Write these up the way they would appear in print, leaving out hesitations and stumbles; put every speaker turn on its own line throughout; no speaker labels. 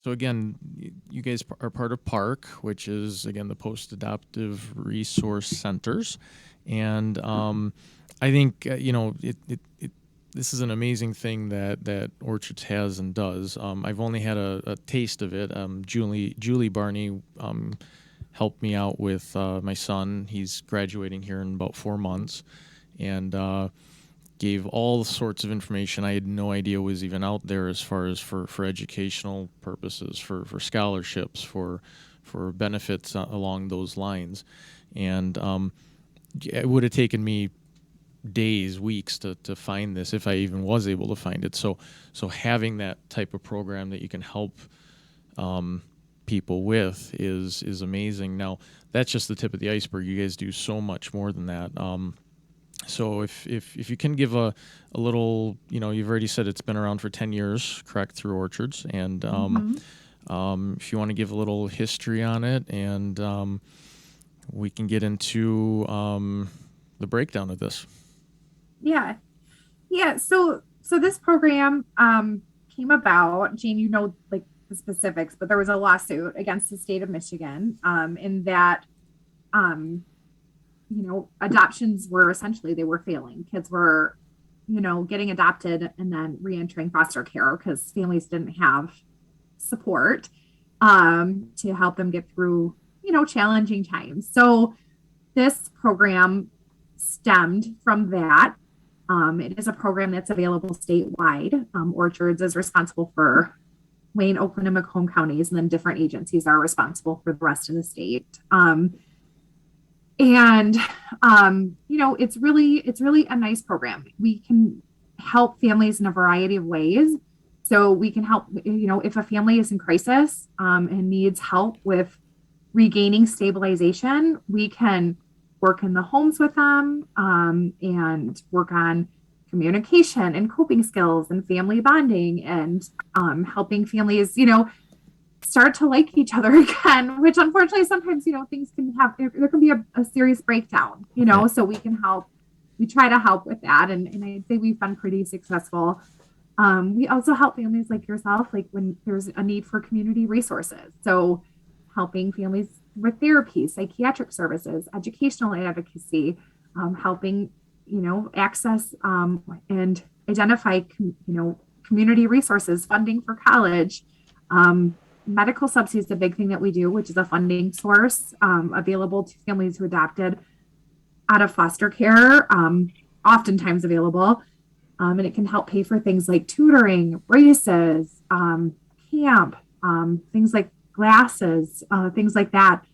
So again, you guys are part of PARC, which is again the post-adoptive resource centers, and I think this is an amazing thing that Orchards has and does. I've only had a taste of it. Julie Barney helped me out with my son. He's graduating here in about 4 months, and gave all sorts of information I had no idea was even out there as far as for educational purposes, for scholarships, for benefits along those lines. And it would have taken me days, weeks to find this if I even was able to find it. So having that type of program that you can help people with is amazing. Now, that's just the tip of the iceberg. You guys do so much more than that. So if you can give a little, you've already said it's been around for 10 years, correct, through Orchards. And if you want to give a little history on it, and we can get into the breakdown of this.
Yeah. Yeah. So this program came about, Jane, like the specifics, but there was a lawsuit against the state of Michigan in that adoptions were essentially, they were failing. Kids were, getting adopted and then reentering foster care because families didn't have support to help them get through, challenging times. So this program stemmed from that. It is a program that's available statewide. Orchards is responsible for Wayne, Oakland, and Macomb counties, and then different agencies are responsible for the rest of the state. And it's really a nice program. We can help families in a variety of ways. So we can help, if a family is in crisis and needs help with regaining stabilization, we can work in the homes with them and work on communication and coping skills and family bonding and helping families, start to like each other again, which unfortunately sometimes, things can have, there can be a serious breakdown,
Right.
so we try to help with that. And I'd say we've been pretty successful. We also help families like yourself, like when there's a need for community resources. So helping families with therapy, psychiatric services, educational advocacy, helping, access and identify, community resources, funding for college. Medical subsidies is a big thing that we do, which is a funding source available to families who adopted out of foster care, oftentimes available. And it can help pay for things like tutoring, braces, camp, things like glasses, things like that.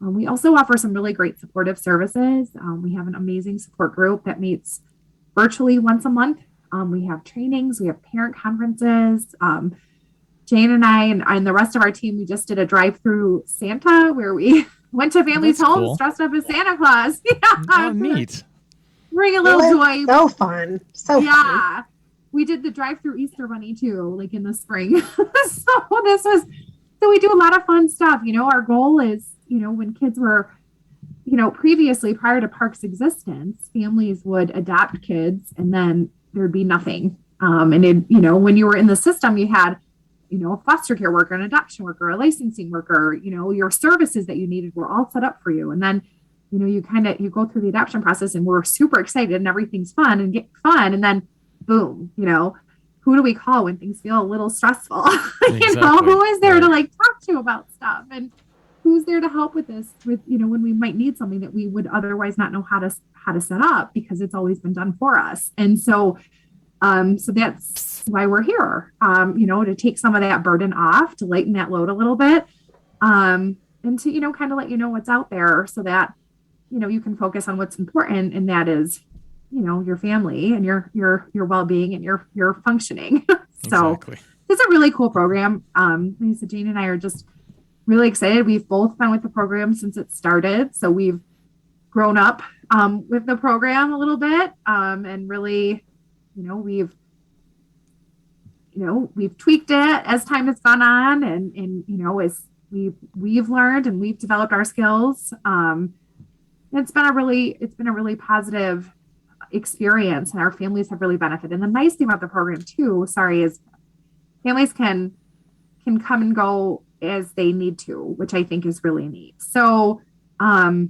We also offer some really great supportive services. We have an amazing support group that meets virtually once a month. We have trainings, we have parent conferences. Jane and I and the rest of our team, we just did a drive-through Santa where we went to
Well,
families'
that's
homes
cool.
dressed up as Santa Claus.
Oh,
Yeah,
neat.
bring a little
Well,
joy.
so fun. So fun.
Yeah, we did the drive-through Easter Bunny too, like in the spring. So we do a lot of fun stuff. Our goal is, when kids were, previously prior to PARC's existence, families would adopt kids and then there'd be nothing. And it, when you were in the system, you had, a foster care worker, an adoption worker, a licensing worker, your services that you needed were all set up for you. And then, you go through the adoption process and we're super excited and everything's fun and get fun. And then boom, who do we call when things feel a little stressful?
Exactly.
Who is there
Right.
to like talk to about stuff? And who's there to help with this with, when we might need something that we would otherwise not know how to set up because it's always been done for us. And so that's why we're here, to take some of that burden off, to lighten that load a little bit, and to, kind of let you know what's out there so that, you can focus on what's important. And that is, your family and your well-being and your functioning. So
Exactly.
it's a really cool program. Lisa, Jane and I are just really excited. We've both been with the program since it started. So we've grown up with the program a little bit and really, we've we've tweaked it as time has gone on and as we've learned and we've developed our skills. It's been a really positive experience and our families have really benefited. And the nice thing about the program too, sorry, is families can can come and go as they need to, which I think is really neat. So, you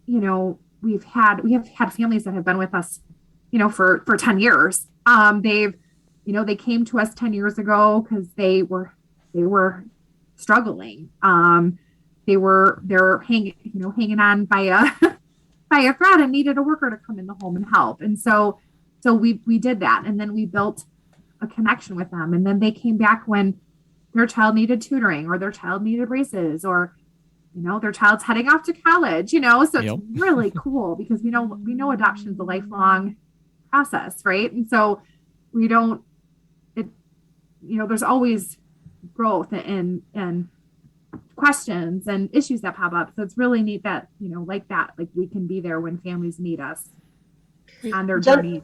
know, we have had families that have been with us, you know, for 10 years. They've, you know, they came to us 10 years ago because they were struggling. They're hanging on by a by a thread and needed a worker to come in the home and help. And so we did that, and then we built a connection with them. And then they came back when their child needed tutoring or their child needed braces, or you know, their child's heading off to college, you know. So it's really cool because we know adoption is a lifelong process, right? And so we don't it you know, there's always growth and questions and issues that pop up. So it's really neat that, you know, like we can be there when families need us on their journey.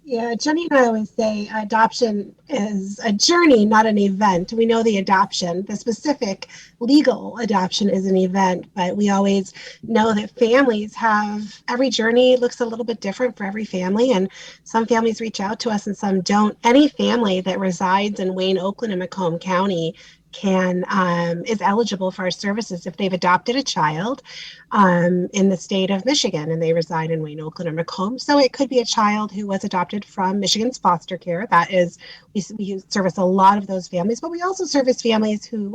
Yeah, Jenny and I always say adoption is a journey, not an event. We know the specific legal adoption is an event, but we always know that families every journey looks a little bit different for every family, and some families reach out to us and some don't. Any family that resides in Wayne, Oakland, and Macomb County is eligible for our services if they've adopted a child in the state of Michigan and they reside in Wayne, Oakland, or Macomb. So it could be a child who was adopted from Michigan's foster care. That is, we service a lot of those families, but we also service families who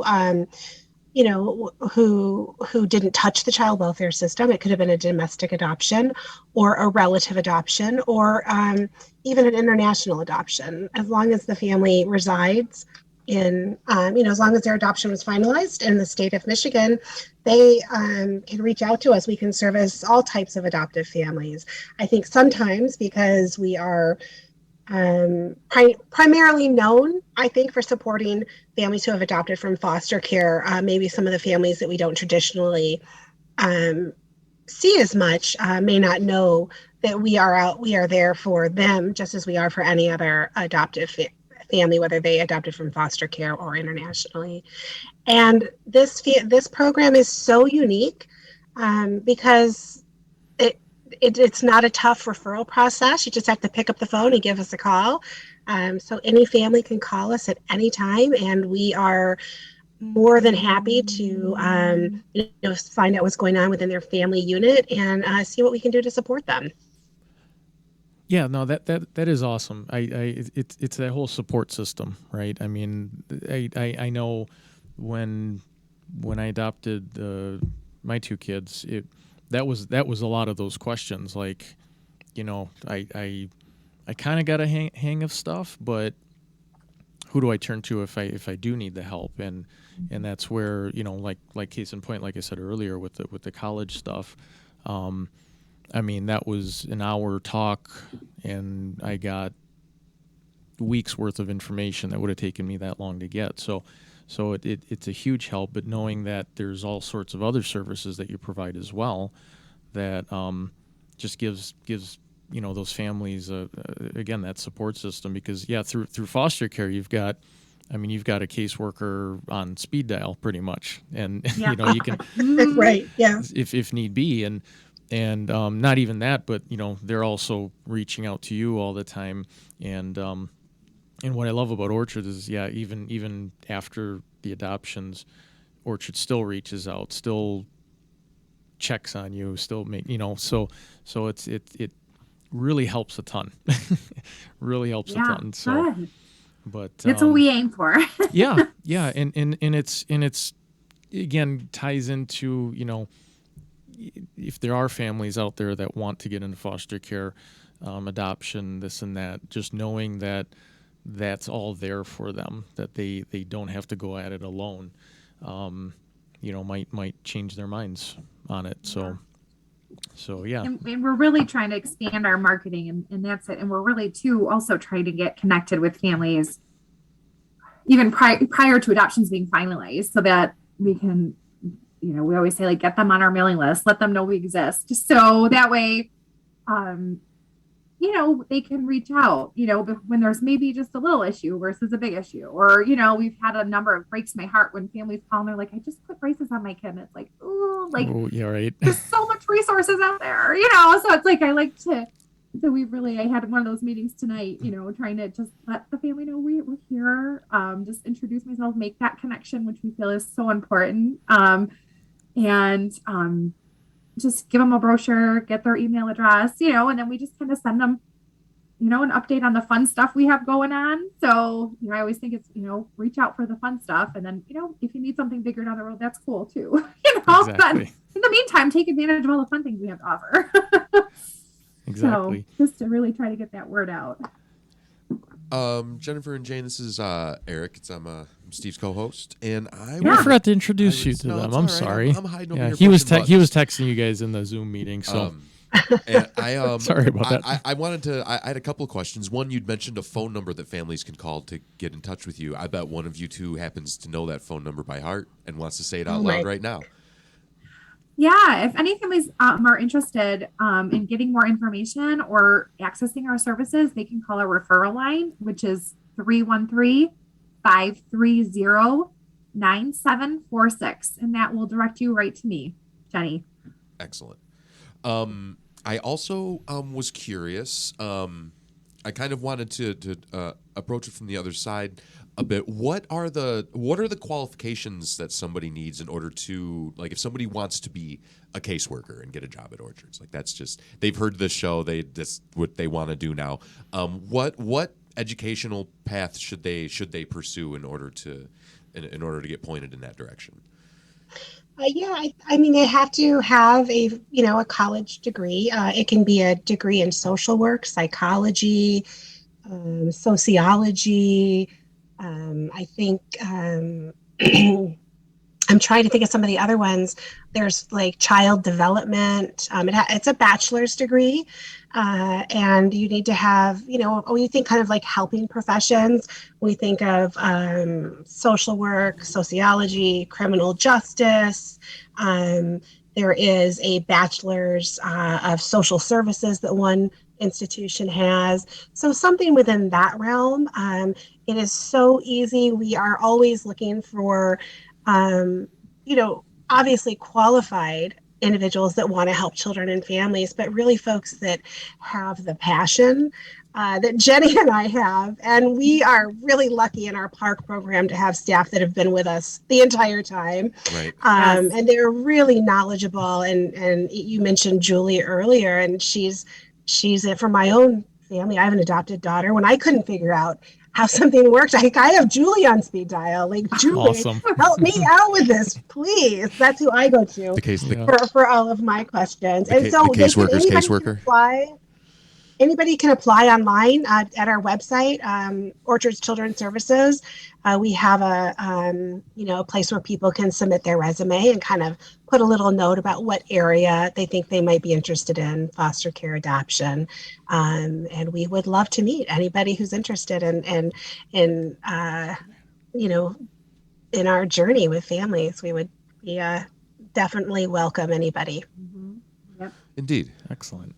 you know, who didn't touch the child welfare system. It could have been a domestic adoption or a relative adoption or even an international adoption, as long as the family resides in, you know, as long as their adoption was finalized in the state of Michigan, they can reach out to us. We can service all types of adoptive families. I think sometimes because we are primarily known, I think, for supporting families who have adopted from foster care, maybe some of the families that we don't traditionally see as much may not know that we are there for them just as we are for any other adoptive family, whether they adopted from foster care or internationally. And this program is so unique because it's not a tough referral process. You just have to pick up the phone and give us a call. So any family can call us at any time, and we are more than happy to you know, find out what's going on within their family unit and see what we can do to support them.
Yeah, no, that is awesome. It's that whole support system, right? I mean, I know when I adopted my two kids, that was a lot of those questions. Like, you know, I kind of got a hang of stuff, but who do I turn to if I do need the help? And that's where, you know, like case in point, like I said earlier with the college stuff. I mean, that was an hour talk, and I got weeks worth of information that would have taken me that long to get. So it's a huge help. But knowing that there's all sorts of other services that you provide as well, that just gives you know, those families again, that support system. Because through foster care, you've got a caseworker on speed dial pretty much, and you know, you can
right, yeah,
if need be, and not even that, but you know, they're also reaching out to you all the time. And what I love about Orchard is, even after the adoptions, Orchard still reaches out, still checks on you, still so it really helps a ton. Really helps a ton. So
good.
But
that's what we aim for.
yeah, and it's again ties into, you know, if there are families out there that want to get into foster care, adoption, this and that, just knowing that that's all there for them, that they don't have to go at it alone, you know, might change their minds on it. So yeah.
And we're really trying to expand our marketing, and that's it. And we're really too also trying to get connected with families even prior to adoptions being finalized, so that we can, you know, we always say, like, get them on our mailing list, let them know we exist. So that way, you know, they can reach out, you know, when there's maybe just a little issue versus a big issue. Or, you know, we've had a number of breaks my heart when families call and they're like, I just put braces on my kid. And it's like, ooh, like,
oh, yeah, right.
There's so much resources out there, you know? So it's like, I like to So I had one of those meetings tonight, trying to just let the family know we're here, just introduce myself, make that connection, which we feel is so important. And just give them a brochure, get their email address, and then we just kind of send them, an update on the fun stuff we have going on. So, I always think it's, reach out for the fun stuff. And then, if you need something bigger down the road, that's cool too. But
Exactly.
in the meantime, take advantage of all the fun things we have to offer.
Exactly.
So just to really try to get that word out.
Jennifer and Jane, this is Eric. I'm Steve's co-host, and I
forgot to introduce you to them.
it's
I'm
all right.
sorry.
I'm hiding over here.
He was texting you guys in the Zoom meeting. So
and I
sorry about that.
I had a couple of questions. One, you'd mentioned a phone number that families can call to get in touch with you. I bet one of you two happens to know that phone number by heart and wants to say it out loud right now.
Yeah, if any families are interested in getting more information or accessing our services, they can call our referral line, which is 313-530-9746. And that will direct you right to me, Jenny.
Excellent. I also was curious. I kind of wanted to approach it from the other side a bit. What are the qualifications that somebody needs in order to, like, if somebody wants to be a caseworker and get a job at Orchards? Like, that's just, they've heard this show, that's what they want to do now. What educational path should they pursue in order to get pointed in that direction?
I mean, they have to have a college degree. It can be a degree in social work, psychology, sociology. I think I'm trying to think of some of the other ones. There's like child development. It's a bachelor's degree, and you need to have, when you think kind of like helping professions, we think of social work, sociology, criminal justice. There is a bachelor's of social services that one institution has. So something within that realm. It is so easy. We are always looking for obviously qualified individuals that want to help children and families, but really folks that have the passion that Jenny and I have. And we are really lucky in our park program to have staff that have been with us the entire time.
Right.
And they're really knowledgeable. And you mentioned Julie earlier, and she's it for my own family. I have an adopted daughter. When I couldn't figure out how something worked, I have Julie on speed dial. Like, Julie,
awesome.
Help me out with this, please. That's who I go to for all of my questions. And so
the caseworker's caseworker.
Anybody can apply online at our website, Orchards Children's Services. We have a place where people can submit their resume and kind of put a little note about what area they think they might be interested in foster care adoption. And we would love to meet anybody who's interested in our journey with families. We would definitely welcome anybody.
Mm-hmm. Yep.
Indeed.
Excellent.